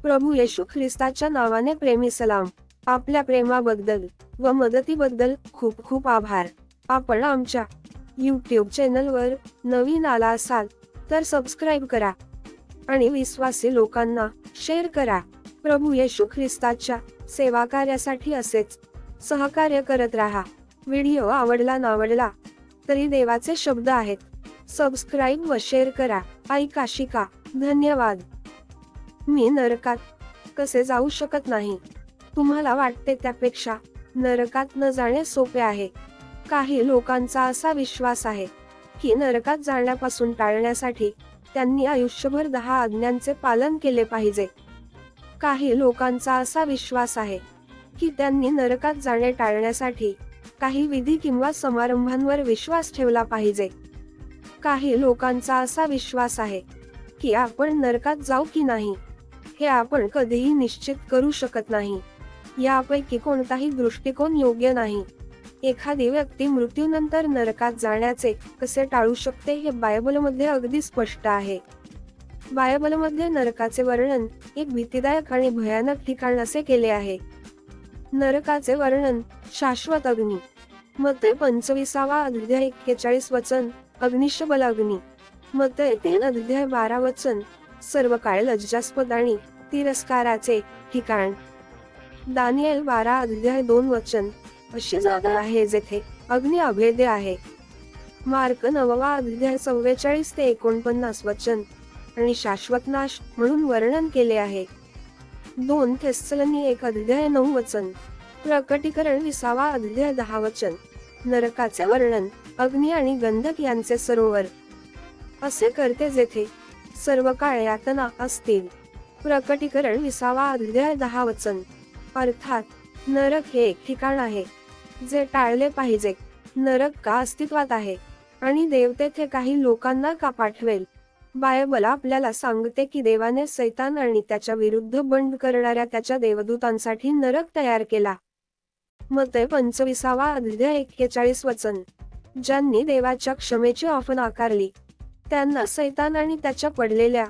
प्रभू येशू ख्रिस्ताच्या नावाने प्रेमी सलाम. आपल्या प्रेमाबद्दल व मदतीबद्दल खूप खूप आभार. आपण आमच्या YouTube चॅनलवर नवीन आला असाल तर सबस्क्राईब करा आणि विश्वासी लोकांना शेअर करा. प्रभू येशू ख्रिस्ताच्या सेवा कार्यासाठी असेच सहकार्य करत राहा. व्हिडिओ आवडला नावडला तरी देवाचे शब्द आहेत. सबस्क्राईब व शेअर करा. ऐका शिका. धन्यवाद. मी नरकात कसे जाऊ शकत नाही. तुम्हाला वाटते त्यापेक्षा नरकात न जाणे सोपे आहे. काही लोकांचा असा विश्वास आहे की नरकात जाण्यापासून टाळण्यासाठी त्यांनी आयुष्यभर 10 आज्ञांचे पालन केले पाहिजे. काही लोकांचा असा विश्वास आहे की त्यांनी नरकात जाणे टाळण्यासाठी काही विधी किंवा समारंभांवर विश्वास ठेवला पाहिजे. काही लोकांचा असा विश्वास आहे की आपण नरकात जाऊ की नाही हे आपण कधीही निश्चित करू शकत नाही. यापैकी कोणताही दृष्टिकोन योग्य नाही. एखादी व्यक्ती मृत्यूनंतर नरकात जाण्याचे कसे टाळू शकते हे बायबलमध्ये अगदी स्पष्ट आहे. बायबलमध्ये नरकाचे वर्णन एक भीतीदायक आणि भयानक ठिकाण असे केले आहे. नरकाचे वर्णन शाश्वत अग्नी. मत्ते 25 अध्याय 41 वचन, अग्निशबल अग्नी. मत्ते 3 अध्याय 12 वचन, सर्व काळ लज्जास्पद आणि तिरस्काराचे ठिकाण. दानिएल 12 अध्याय 2 वचन, अशी जागा आहे जेथे अग्नी अभेद्य आहे. मार्क 9 अध्याय 44 ते 49 वचन, आणि शाश्वत नाश म्हणून वर्णन केले आहे. 2 थेस्सलनिक 1 अध्याय 9 वचन. प्रकटीकरण 20 अध्याय 10 वचन. नरकाचे वर्णन अग्नी आणि गंधक यांचे सरोवर असे करते जेथे सर्व काळ यातना असतील. प्रकटीकरण 20 अध्याय 10 वचन. अर्थात नरक हे एक ठिकाण आहे जे टाळले पाहिजे. नरक का अस्तित्वात आहे आणि देव तेथे काही लोकांना का पाठवेल? बायबल आपल्याला सांगते की देवाने सैतान आणि त्याच्या विरुद्ध बंड करणाऱ्या त्याच्या देवदूतांसाठी नरक तयार केला. मत्ते 25 अध्याय 41 वचन. ज्यांनी देवाच्या क्षमेची ऑफर नाकारली त्यांना सैतान आणि त्याच्या पडलेल्या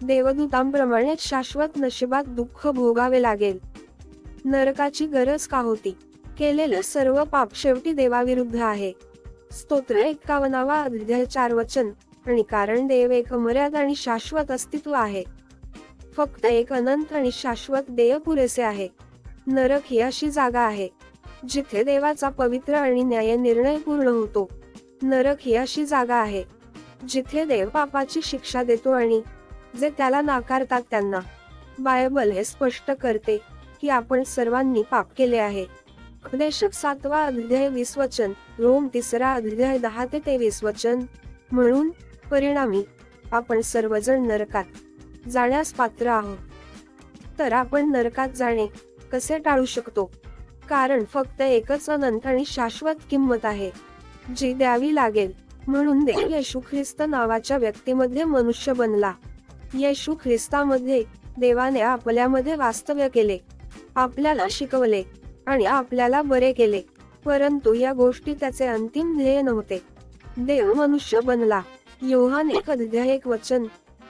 देवदूतांप्रमाणे शाश्वत नशिबात दुःख भोगावे लागेल. नरकाची गरज का होती? केलेले सर्व पाप शेवटी देवाविरुद्ध आहे. स्तोत्र 51 अध्याय 4 वचन. आणि कारण देव एक अमर्याद आणि शाश्वत अस्तित्व आहे. फक्त एक अनंत आणि शाश्वत देव पुरेसे आहे. नरक ही अशी जागा आहे जिथे देवाचा पवित्र आणि न्याय निर्णय पूर्ण होतो. नरक ही अशी जागा आहे जिथे देव पापाची शिक्षा देतो आणि जे त्याला नाकारतात त्यांना. बायबल हे स्पष्ट करते की आपण सर्वांनी पाप केले आहे. उपदेशक 7 अध्याय 20 वचन. रोम 3 अध्याय 10 ते 23 वचन. म्हणून परिणामी आपण सर्वजण नरकात जाण्यास पात्र आहोत. तर आपण नरकात जाणे कसे टाळू शकतो? कारण फक्त एकच अनंत आणि शाश्वत किंमत आहे जी द्यावी लागेल. म्हणून देव येशू ख्रिस्त नावाच्या व्यक्तीमध्ये मनुष्य बनला. येशू ख्रिस्तामध्ये देवाने आपल्यामध्ये वास्तव्य केले, आपल्याला शिकवले आणि आपल्याला बरे केले. परंतु या गोष्टी त्याचे अंतिम ध्येय नव्हते. देव मनुष्य बनला. योहान 1 अध्याय 1 वचन,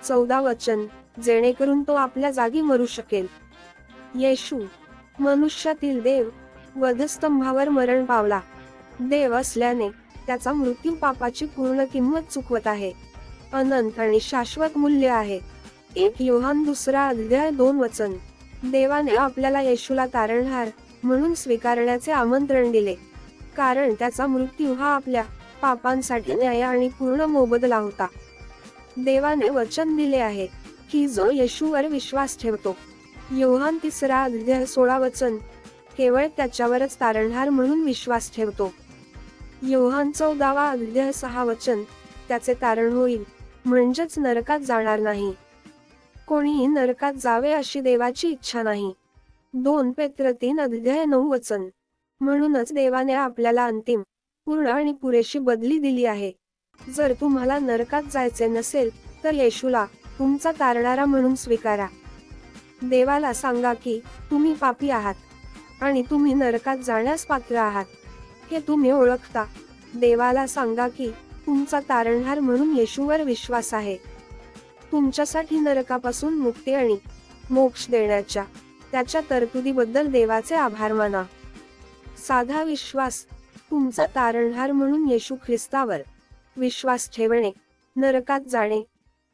14 वचन, जेणेकरून तो आपल्या जागी मरू शकेल. येशू मनुष्यातील देव वधस्तंभावर मरण पावला. देव असल्याने त्याचा मृत्यू पापाची पूर्ण किंमत चुकवत आहे. अनंत आणि शाश्वत मूल्य आहे. 1 योहान 2 अध्याय 2 वचन. देवाने आपल्याला येशूला तारणहार म्हणून स्वीकारण्याचे आमंत्रण दिले, कारण त्याचा मृत्यू हा आपल्या पापांसाठी न्याय आणि पूर्ण मोबदला होता. देवाने वचन दिले आहे की जो येशूवर विश्वास ठेवतो, योहान 3 अध्याय 16 वचन, केवळ त्याच्यावरच तारणहार म्हणून विश्वास ठेवतो. योहान 14 अध्याय 6 वचन, त्याचे तारण होईल, म्हणजेच नरकात जाणार नाही. कोणीही नरकात जावे अशी देवाची इच्छा नाही. 2 पेत्र 3 अध्याय 9 वचन. म्हणूनच देवाने आपल्याला अंतिम, पूर्ण आणि पुरेशी बदली दिली आहे. जर तुम्हाला नरकात जायचे नसेल तर येशूला तुमचा तारणारा म्हणून स्वीकारा. देवाला सांगा की तुम्ही पापी आहात आणि तुम्ही नरकात जाण्यास पात्र आहात. हे तुम्ही ओळखता. देवाला सांगा की तुमचा तारणहार म्हणून येशूवर विश्वास आहे. तुमच्यासाठी नरकापासून मुक्ती आणि मोक्ष देण्याच्या त्याच्या तरतुदीबद्दल देवाचे आभार माना. साधा विश्वास. तुमचा तारणहार म्हणून येशू ख्रिस्तावर विश्वास ठेवणे, नरकात जाणे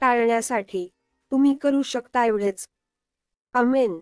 टाळण्यासाठी तुम्ही करू शकता एवढेच. आमेन.